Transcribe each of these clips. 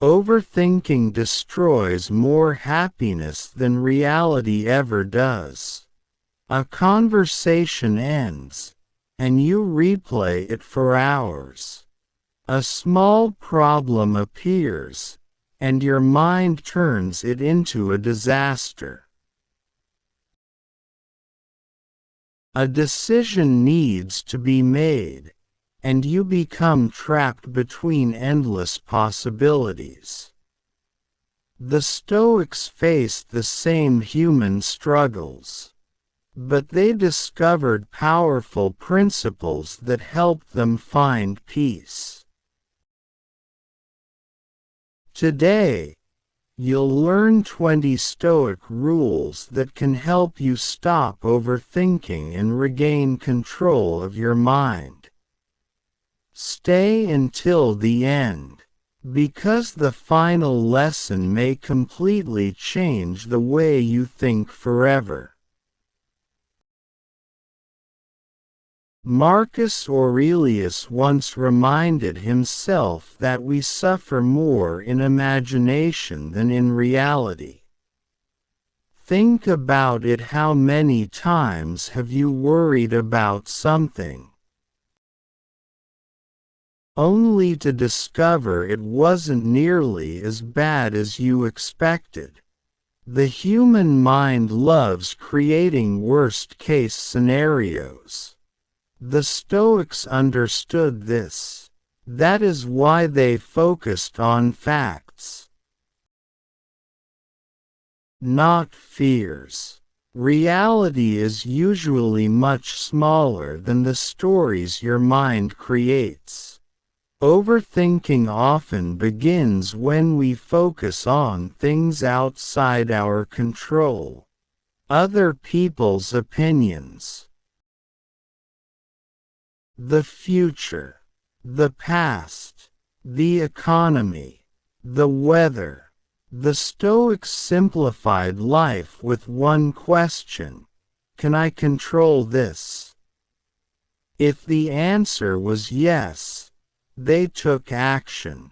Overthinking destroys more happiness than reality ever does. A conversation ends, and you replay it for hours. A small problem appears, and your mind turns it into a disaster. A decision needs to be made, and you become trapped between endless possibilities. The Stoics faced the same human struggles, but they discovered powerful principles that helped them find peace. Today, you'll learn 20 Stoic rules that can help you stop overthinking and regain control of your mind. Stay until the end, because the final lesson may completely change the way you think forever. Marcus Aurelius once reminded himself that we suffer more in imagination than in reality. Think about it. How many times have you worried about something, only to discover it wasn't nearly as bad as you expected? The human mind loves creating worst-case scenarios. The Stoics understood this. That is why they focused on facts, not fears. Reality is usually much smaller than the stories your mind creates. Overthinking often begins when we focus on things outside our control, other people's opinions, the future, the past, the economy, the weather. The Stoics simplified life with one question: can I control this? If the answer was yes, they took action.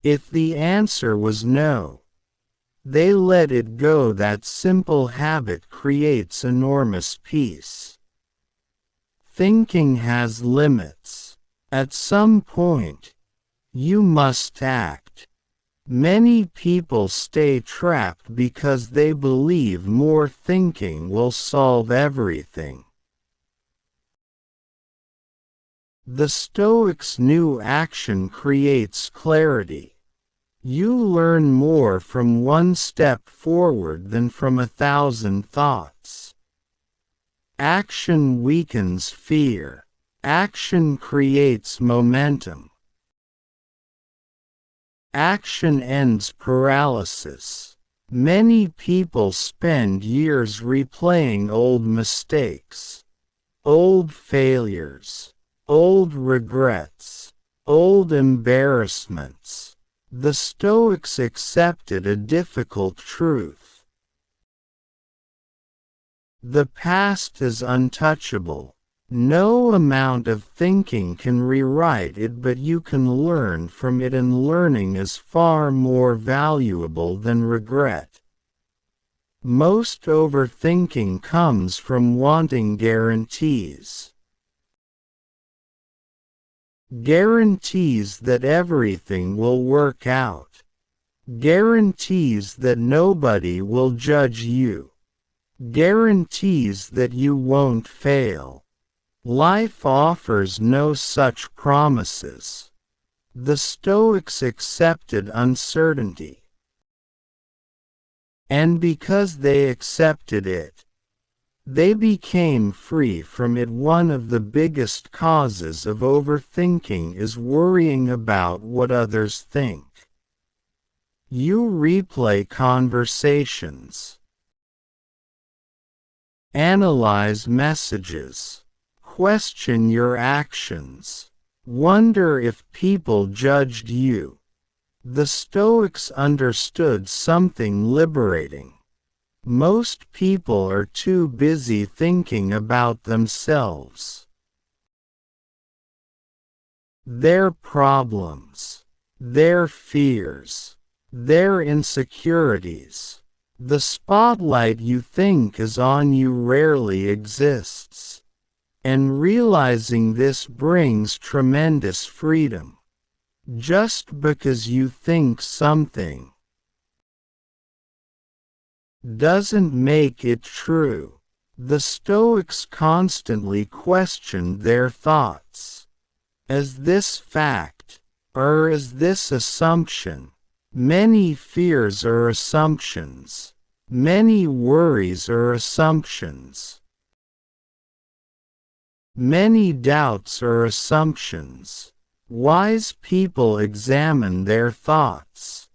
If the answer was no, they let it go. That simple habit creates enormous peace. Thinking has limits. At some point, you must act. Many people stay trapped because they believe more thinking will solve everything. The Stoics knew action creates clarity. You learn more from one step forward than from 1,000 thoughts. Action weakens fear. Action creates momentum. Action ends paralysis. Many people spend years replaying old mistakes, old failures, old regrets, old embarrassments. The Stoics accepted a difficult truth. The past is untouchable. No amount of thinking can rewrite it, but you can learn from it, and learning is far more valuable than regret. Most overthinking comes from wanting guarantees. Guarantees that everything will work out. Guarantees that nobody will judge you. Guarantees that you won't fail. Life offers no such promises. The Stoics accepted uncertainty. And because they accepted it, they became free from it. One of the biggest causes of overthinking is worrying about what others think. You replay conversations, analyze messages, question your actions, wonder if people judged you. The Stoics understood something liberating. Most people are too busy thinking about themselves. their problems, their fears, their insecurities. The spotlight you think is on you rarely exists. And realizing this brings tremendous freedom. Just because you think something doesn't make it true. The Stoics constantly questioned their thoughts. Is this fact, or is this assumption? Many fears are assumptions. Many worries are assumptions. Many doubts are assumptions. Wise people examine their thoughts.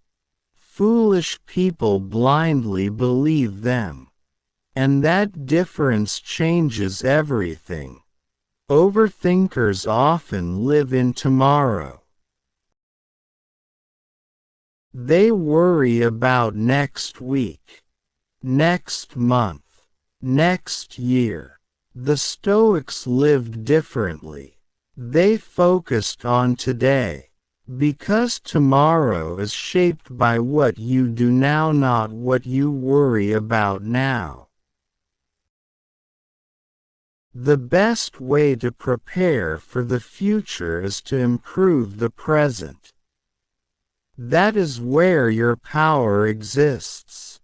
Foolish people blindly believe them. And that difference changes everything. Overthinkers often live in tomorrow. They worry about next week, next month, next year. The Stoics lived differently. They focused on today, because tomorrow is shaped by what you do now, not what you worry about now. The best way to prepare for the future is to improve the present. That is where your power exists.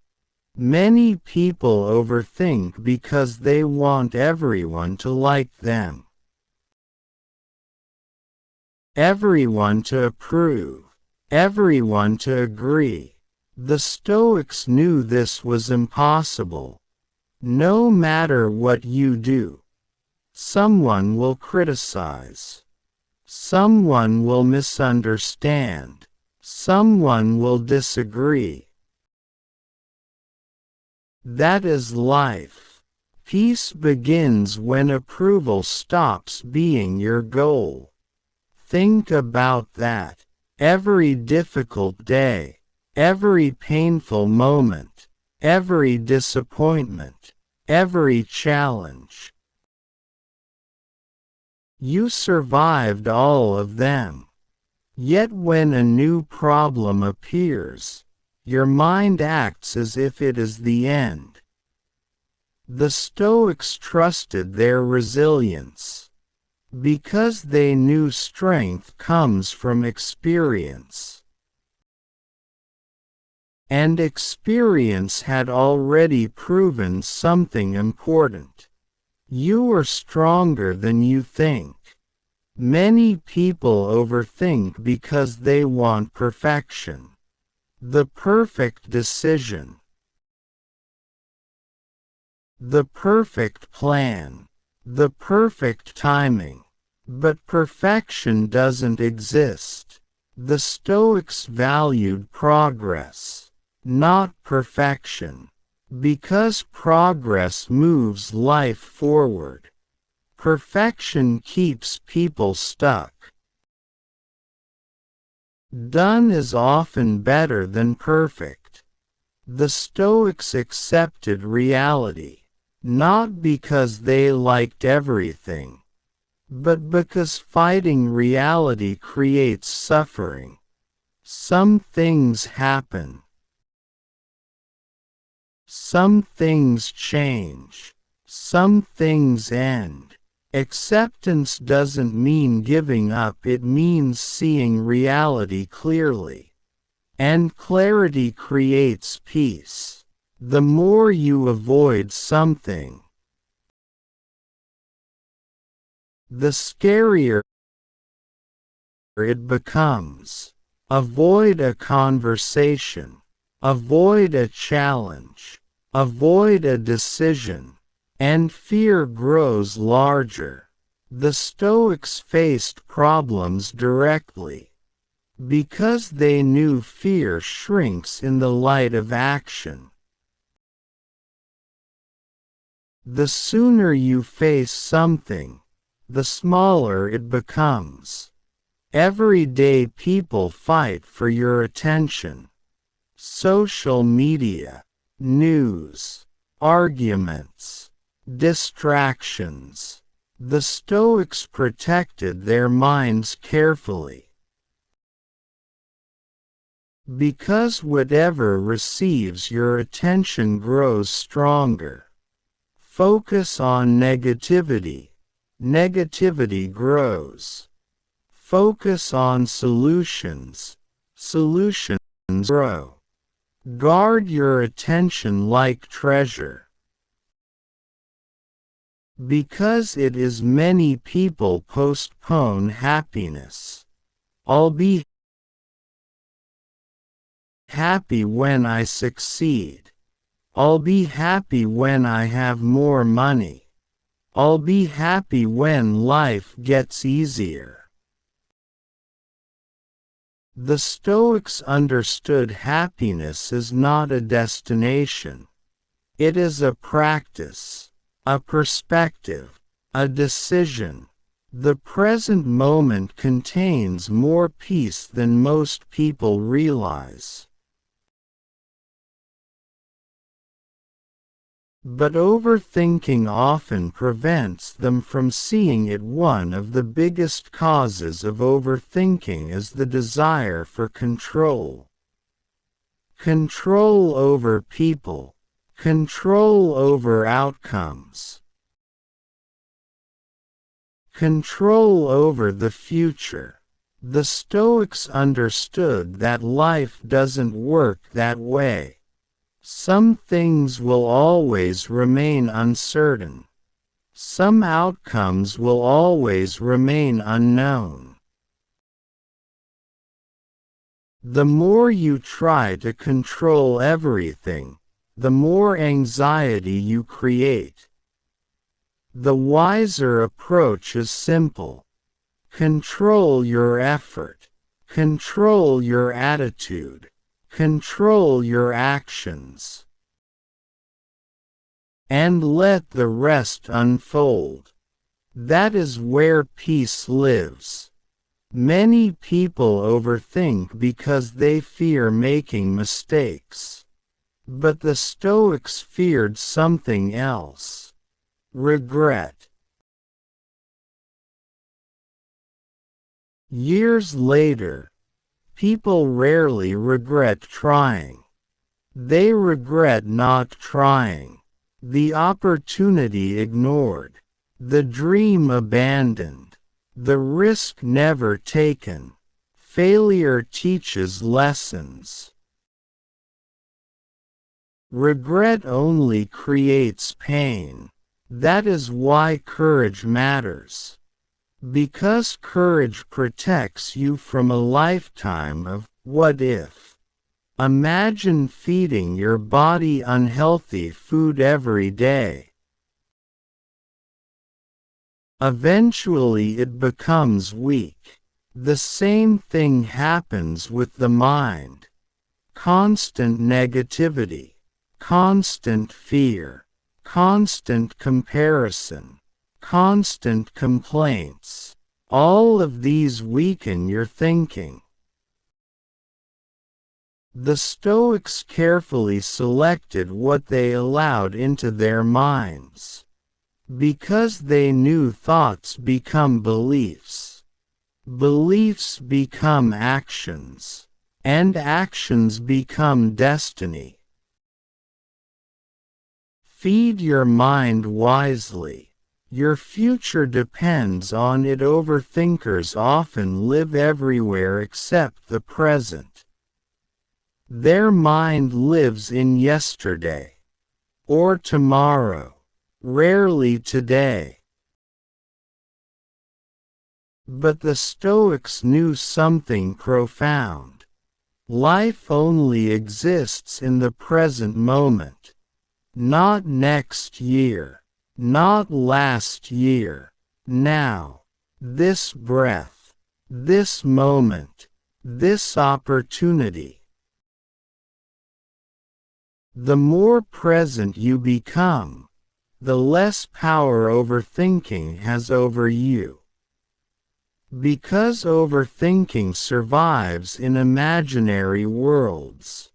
Many people overthink because they want everyone to like them, everyone to approve, everyone to agree. The Stoics knew this was impossible. No matter what you do, someone will criticize. Someone will misunderstand. Someone will disagree. That is life. Peace begins when approval stops being your goal. Think about that. Every difficult day, every painful moment, every disappointment, every challenge. You survived all of them. Yet when a new problem appears, your mind acts as if it is the end. The Stoics trusted their resilience, because they knew strength comes from experience. And experience had already proven something important. You are stronger than you think. Many people overthink because they want perfection. The perfect decision. The perfect plan. The perfect timing. But perfection doesn't exist. The Stoics valued progress, not perfection. Because progress moves life forward. Perfection keeps people stuck. Done is often better than perfect. The Stoics accepted reality, not because they liked everything, but because fighting reality creates suffering. Some things happen. Some things change. Some things end. Acceptance doesn't mean giving up, it means seeing reality clearly. And clarity creates peace. The more you avoid something, the scarier it becomes. Avoid a conversation. Avoid a challenge. Avoid a decision. And fear grows larger. The Stoics faced problems directly, because they knew fear shrinks in the light of action. The sooner you face something, the smaller it becomes. Everyday people fight for your attention. Social media, news, arguments, distractions. The Stoics protected their minds carefully. Because whatever receives your attention grows stronger. Focus on negativity. Negativity grows. Focus on solutions. Solutions grow. Guard your attention like treasure. Because it is many people postpone happiness. I'll be happy when I succeed. I'll be happy when I have more money. I'll be happy when life gets easier. The Stoics understood happiness is not a destination. It is a practice, a perspective, a decision. The present moment contains more peace than most people realize. But overthinking often prevents them from seeing it. One of the biggest causes of overthinking is the desire for control. Control over people. Control over outcomes. Control over the future. The Stoics understood that life doesn't work that way. Some things will always remain uncertain. Some outcomes will always remain unknown. The more you try to control everything, the more anxiety you create. The wiser approach is simple. Control your effort. Control your attitude. Control your actions. And let the rest unfold. That is where peace lives. Many people overthink because they fear making mistakes. But the Stoics feared something else. Regret. Years later, people rarely regret trying. They regret not trying. The opportunity ignored. The dream abandoned. The risk never taken. Failure teaches lessons. Regret only creates pain. That is why courage matters. Because courage protects you from a lifetime of what if. Imagine feeding your body unhealthy food every day. Eventually it becomes weak. The same thing happens with the mind. Constant negativity, constant fear, constant comparison, constant complaints. All of these weaken your thinking. The Stoics carefully selected what they allowed into their minds. Because they knew thoughts become beliefs. Beliefs become actions. And actions become destiny. Feed your mind wisely. Your future depends on it. Overthinkers often live everywhere except the present. Their mind lives in yesterday. Or tomorrow. Rarely today. But the Stoics knew something profound. Life only exists in the present moment. Not next year. Not last year. Now. This breath. This moment. This opportunity. The more present you become, the less power overthinking has over you. Because overthinking survives in imaginary worlds.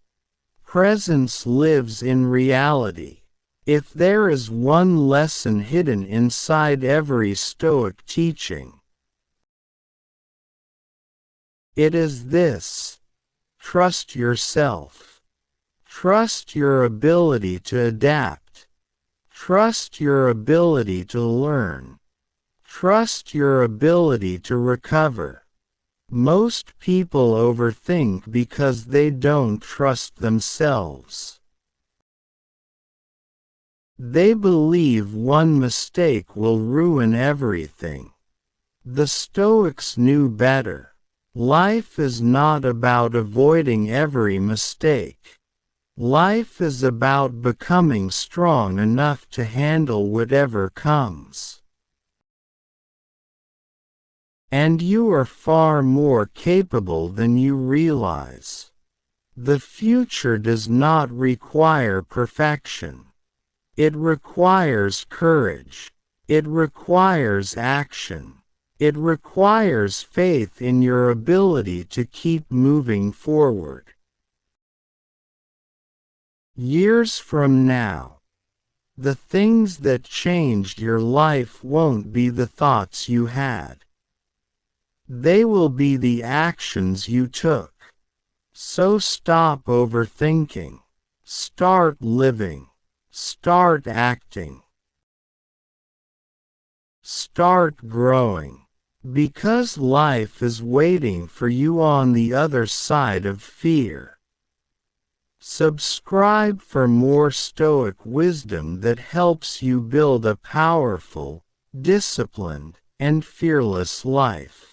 Presence lives in reality. If there is one lesson hidden inside every Stoic teaching, it is this: trust yourself. Trust your ability to adapt. Trust your ability to learn. Trust your ability to recover. Most people overthink because they don't trust themselves. They believe one mistake will ruin everything. The Stoics knew better. Life is not about avoiding every mistake. Life is about becoming strong enough to handle whatever comes. And you are far more capable than you realize. The future does not require perfection. It requires courage. It requires action. It requires faith in your ability to keep moving forward. Years from now, the things that changed your life won't be the thoughts you had. They will be the actions you took. So stop overthinking. Start living. Start acting. Start growing. Because life is waiting for you on the other side of fear. Subscribe for more Stoic wisdom that helps you build a powerful, disciplined, and fearless life.